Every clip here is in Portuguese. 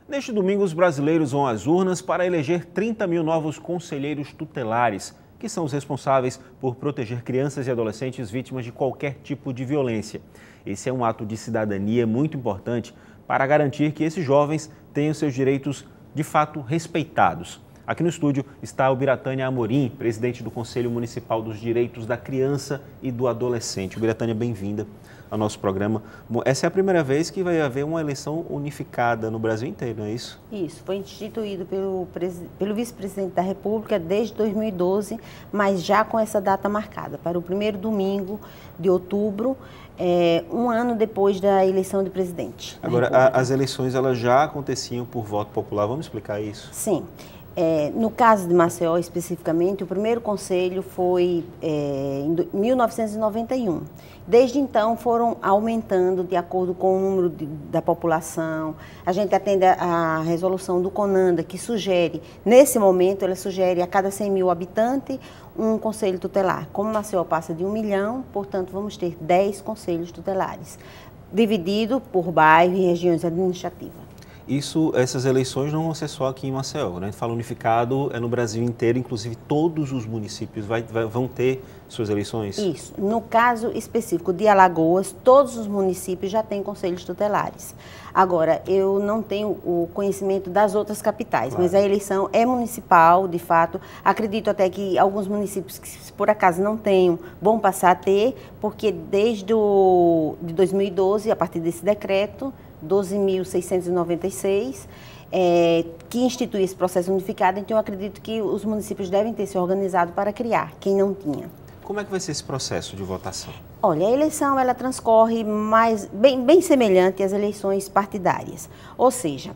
Neste domingo, os brasileiros vão às urnas para eleger 30 mil novos conselheiros tutelares, que são os responsáveis por proteger crianças e adolescentes vítimas de qualquer tipo de violência. Esse é um ato de cidadania muito importante para garantir que esses jovens tenham seus direitos de fato respeitados. Aqui no estúdio está o Biratânia Amorim, presidente do Conselho Municipal dos Direitos da Criança e do Adolescente. Biratânia, bem-vinda ao nosso programa. Bom, essa é a primeira vez que vai haver uma eleição unificada no Brasil inteiro, não é isso? Isso, foi instituído pelo vice-presidente da República desde 2012, mas já com essa data marcada, para o primeiro domingo de outubro, um ano depois da eleição de presidente. Agora, as eleições elas já aconteciam por voto popular, vamos explicar isso? Sim. No caso de Maceió, especificamente, o primeiro conselho foi em 1991. Desde então, foram aumentando de acordo com o número da população. A gente atende a resolução do CONANDA, que sugere, nesse momento, ela sugere a cada 100 mil habitantes um conselho tutelar. Como Maceió passa de 1 milhão, portanto, vamos ter 10 conselhos tutelares, dividido por bairro e regiões administrativas. Essas eleições não vão ser só aqui em Maceió, né? A gente fala unificado, é no Brasil inteiro, inclusive todos os municípios vão ter suas eleições? Isso. No caso específico de Alagoas, todos os municípios já têm conselhos tutelares. Agora, eu não tenho o conhecimento das outras capitais, claro, mas a eleição é municipal, de fato. Acredito até que alguns municípios que, se por acaso não tenham, vão passar a ter, porque desde de 2012, a partir desse decreto, 12.696, que institui esse processo unificado, então eu acredito que os municípios devem ter se organizado para criar, quem não tinha. Como é que vai ser esse processo de votação? Olha, a eleição ela transcorre bem semelhante às eleições partidárias, ou seja,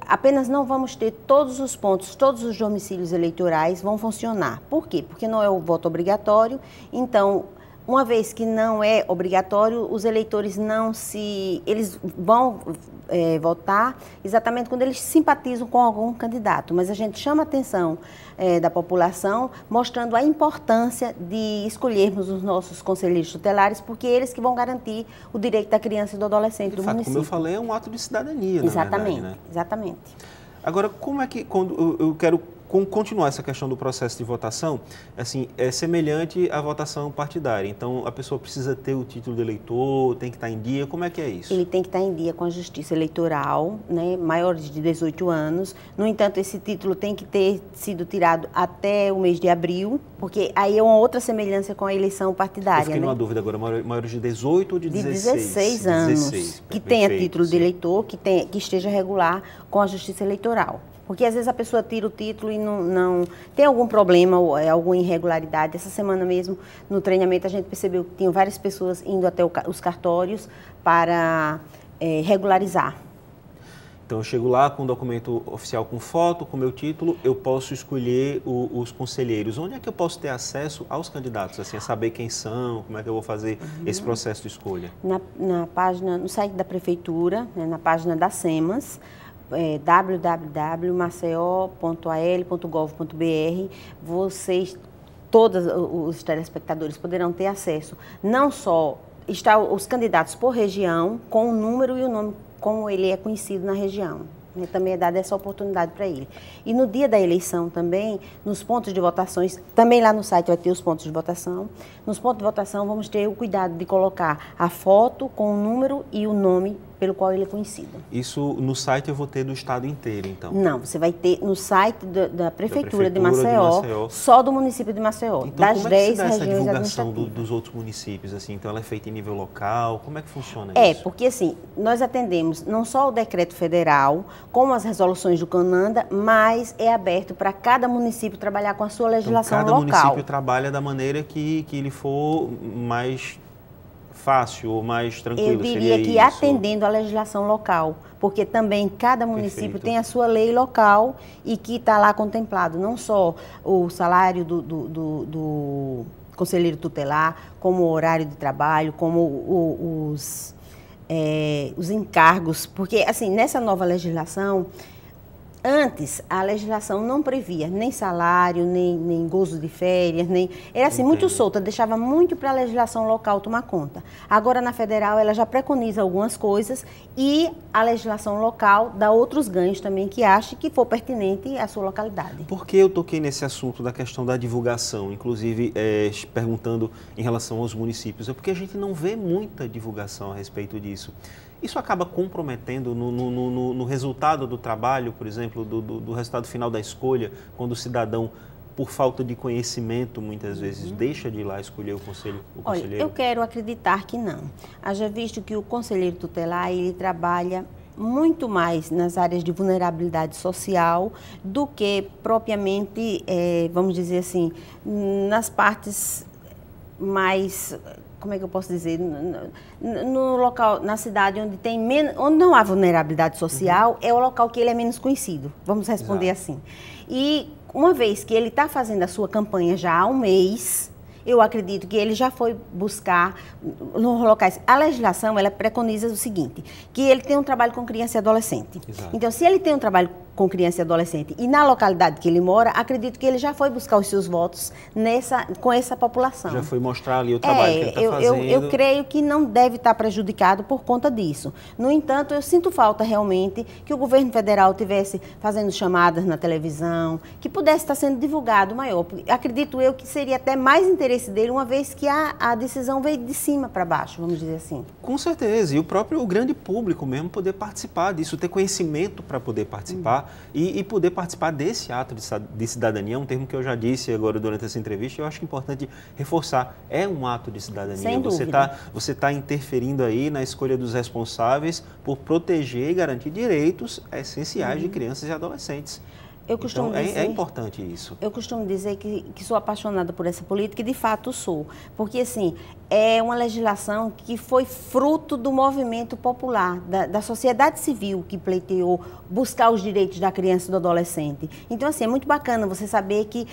apenas não vamos ter todos os pontos, todos os domicílios eleitorais vão funcionar. Por quê? Porque não é o voto obrigatório, então, uma vez que não é obrigatório, os eleitores eles vão votar exatamente quando eles simpatizam com algum candidato, mas a gente chama a atenção da população, mostrando a importância de escolhermos os nossos conselheiros tutelares, porque eles que vão garantir o direito da criança e do adolescente do município. Como eu falei, é um ato de cidadania, exatamente, na verdade, né? Exatamente. Agora, como é que, quando eu quero continuar essa questão do processo de votação, assim, é semelhante à votação partidária. Então, a pessoa precisa ter o título de eleitor, tem que estar em dia. Como é que é isso? Ele tem que estar em dia com a Justiça Eleitoral, né, maiores de 18 anos. No entanto, esse título tem que ter sido tirado até o mês de abril, porque aí é uma outra semelhança com a eleição partidária. Eu fiquei numa dúvida agora, maiores de 18 ou de 16? De 16 anos, 16, que tenha título de eleitor, que esteja regular com a Justiça Eleitoral. Porque às vezes a pessoa tira o título e não tem algum problema ou alguma irregularidade. Essa semana mesmo, no treinamento, a gente percebeu que tinham várias pessoas indo até os cartórios para regularizar. Então, eu chego lá com um documento oficial com foto, com meu título, eu posso escolher os conselheiros. Onde é que eu posso ter acesso aos candidatos, assim, a saber quem são, como é que eu vou fazer esse processo de escolha? Na página, no site da Prefeitura, né, na página da SEMAS, www.maceo.al.gov.br, todos os telespectadores poderão ter acesso, não só os candidatos por região, com o número e o nome, como ele é conhecido na região. Também é dada essa oportunidade para ele. E no dia da eleição também, nos pontos de votações, também lá no site vai ter os pontos de votação. Nos pontos de votação vamos ter o cuidado de colocar a foto com o número e o nome pelo qual ele é conhecido. Isso no site eu vou ter do estado inteiro, então? Não, você vai ter no site da Prefeitura de Maceió, só do município de Maceió, então, das 10 regiões administrativas. Como é que se dá essa divulgação dos outros municípios, assim? Então, ela é feita em nível local? Como é que funciona isso? Porque assim, nós atendemos não só o decreto federal, como as resoluções do CONANDA, mas é aberto para cada município trabalhar com a sua legislação local. Cada município trabalha da maneira que lhe for mais fácil ou mais tranquilo? Eu diria que atendendo à legislação local, porque também cada município tem a sua lei local e que está lá contemplado, não só o salário do conselheiro tutelar, como o horário de trabalho, como os encargos, porque assim, nessa nova legislação, Antes, a legislação não previa nem salário, nem gozo de férias, era assim, muito solta, deixava muito para a legislação local tomar conta. Agora, na federal, ela já preconiza algumas coisas e a legislação local dá outros ganhos também que ache que for pertinente à sua localidade. Por que eu toquei nesse assunto da questão da divulgação, inclusive perguntando em relação aos municípios? É porque a gente não vê muita divulgação a respeito disso. Isso acaba comprometendo no resultado do trabalho, por exemplo, do resultado final da escolha, quando o cidadão, por falta de conhecimento, muitas vezes, deixa de ir lá escolher o conselheiro? Olha, eu quero acreditar que não. Haja visto que o conselheiro tutelar, ele trabalha muito mais nas áreas de vulnerabilidade social do que propriamente, vamos dizer assim, nas partes mais... Como é que eu posso dizer? No local, na cidade onde onde não há vulnerabilidade social, é o local que ele é menos conhecido. Vamos responder assim. E uma vez que ele está fazendo a sua campanha já há um mês, eu acredito que ele já foi buscar nos locais. A legislação, ela preconiza o seguinte, que ele tem um trabalho com criança e adolescente. Exato. Então, se ele tem um trabalho com criança e adolescente e na localidade que ele mora, acredito que ele já foi buscar os seus votos com essa população. Já foi mostrar ali o trabalho que ele está fazendo. Eu creio que não deve estar prejudicado por conta disso. No entanto, eu sinto falta realmente que o governo federal estivesse fazendo chamadas na televisão, que pudesse estar sendo divulgado maior. Acredito eu que seria até mais interesse dele, uma vez que a decisão veio de cima para baixo, vamos dizer assim. Com certeza. E o grande público mesmo poder participar disso, ter conhecimento para poder participar. E poder participar desse ato de cidadania, um termo que eu já disse agora durante essa entrevista, eu acho importante reforçar, é um ato de cidadania. Sem dúvida. Você tá interferindo aí na escolha dos responsáveis por proteger e garantir direitos essenciais de crianças e adolescentes. Eu costumo dizer, é importante isso. Eu costumo dizer que sou apaixonada por essa política e, de fato, sou. Porque, assim, é uma legislação que foi fruto do movimento popular, da sociedade civil que pleiteou buscar os direitos da criança e do adolescente. Então, assim, é muito bacana você saber que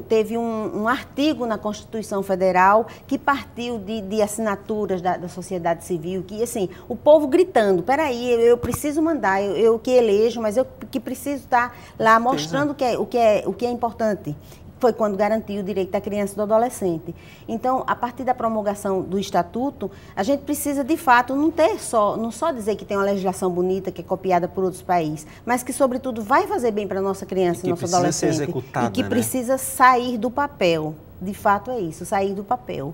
teve um artigo na Constituição Federal que partiu de assinaturas da sociedade civil, que, assim, o povo gritando, peraí, eu preciso mandar, eu que elejo, mas eu que preciso estar lá mostrando o que é importante. Foi quando garantiu o direito da criança e do adolescente. Então, a partir da promulgação do Estatuto, a gente precisa, de fato, não só dizer que tem uma legislação bonita, que é copiada por outros países, mas que, sobretudo, vai fazer bem para a nossa criança e nosso adolescente. Ser executada, e que precisa sair do papel. De fato, é isso, sair do papel.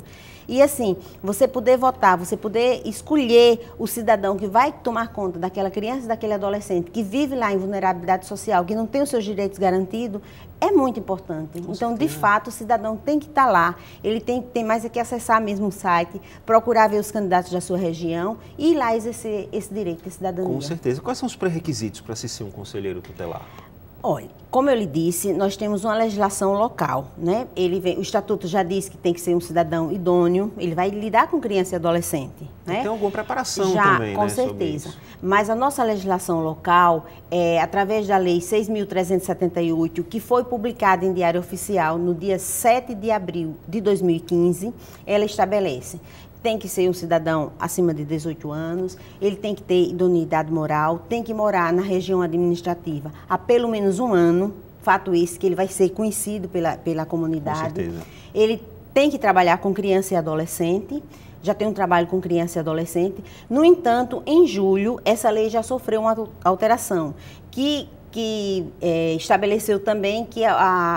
E assim, você poder votar, você poder escolher o cidadão que vai tomar conta daquela criança e daquele adolescente que vive lá em vulnerabilidade social, que não tem os seus direitos garantidos, é muito importante. Então, de fato, o cidadão tem que estar lá, ele tem mais é que acessar mesmo o site, procurar ver os candidatos da sua região e ir lá exercer esse direito de cidadania. Com certeza. Quais são os pré-requisitos para se ser um conselheiro tutelar? Olha, como eu lhe disse, nós temos uma legislação local, né? O Estatuto já diz que tem que ser um cidadão idôneo, ele vai lidar com criança e adolescente, né? Tem alguma preparação já, também, com certeza. Mas a nossa legislação local, através da Lei 6.378, que foi publicada em Diário Oficial no dia 7 de abril de 2015, ela estabelece: tem que ser um cidadão acima de 18 anos, ele tem que ter idoneidade moral, tem que morar na região administrativa há pelo menos um ano, fato esse que ele vai ser conhecido pela comunidade. Com certeza. Ele tem que trabalhar com criança e adolescente, já tem um trabalho com criança e adolescente. No entanto, em julho, essa lei já sofreu uma alteração, que estabeleceu também que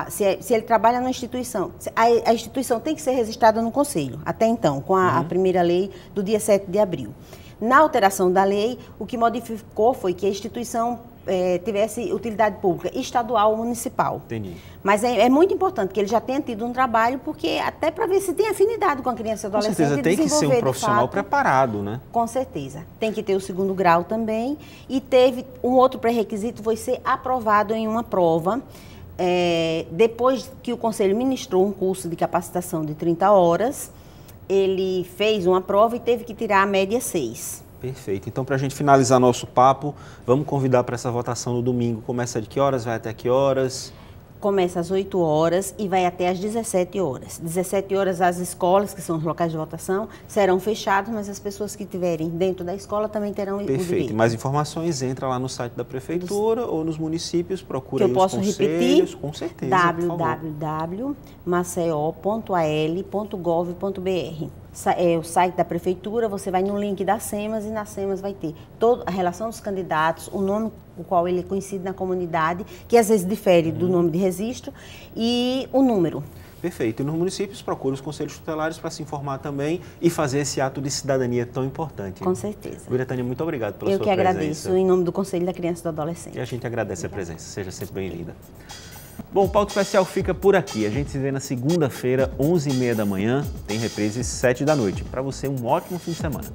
se ele trabalha na instituição, a instituição tem que ser registrada no Conselho, até então, com a primeira lei do dia 7 de abril. Na alteração da lei, o que modificou foi que a instituição tivesse utilidade pública estadual ou municipal. Entendi. Mas é muito importante que ele já tenha tido um trabalho, porque até para ver se tem afinidade com a criança e adolescente. Com certeza, tem que ser um profissional preparado, né? Com certeza. Tem que ter o segundo grau também. E teve um outro pré-requisito, foi ser aprovado em uma prova. Depois que o Conselho ministrou um curso de capacitação de 30 horas, ele fez uma prova e teve que tirar a média 6. Perfeito. Então, para a gente finalizar nosso papo, vamos convidar para essa votação no domingo. Começa de que horas? Vai até que horas? Começa às 8 horas e vai até às 17 horas. 17 horas as escolas, que são os locais de votação, serão fechados, mas as pessoas que estiverem dentro da escola também terão o direito. Perfeito. Mais informações, entra lá no site da Prefeitura ou nos municípios, procura aí os conselhos. Que eu posso repetir? Com certeza, www.maceió.al.gov.br. É o site da Prefeitura, você vai no link das SEMAS e nas SEMAS vai ter toda a relação dos candidatos, o nome com o qual ele é conhecido na comunidade, que às vezes difere do nome de registro, e o número. Perfeito. E nos municípios, procura os conselhos tutelares para se informar também e fazer esse ato de cidadania tão importante. Com certeza. William, muito obrigado pela sua presença. Eu que agradeço, em nome do Conselho da Criança e do Adolescente. E a gente agradece a presença. Seja sempre bem-vinda. Bom, o Pauta Especial fica por aqui. A gente se vê na segunda-feira, 11h30 da manhã. Tem reprise 7 da noite. Para você, um ótimo fim de semana.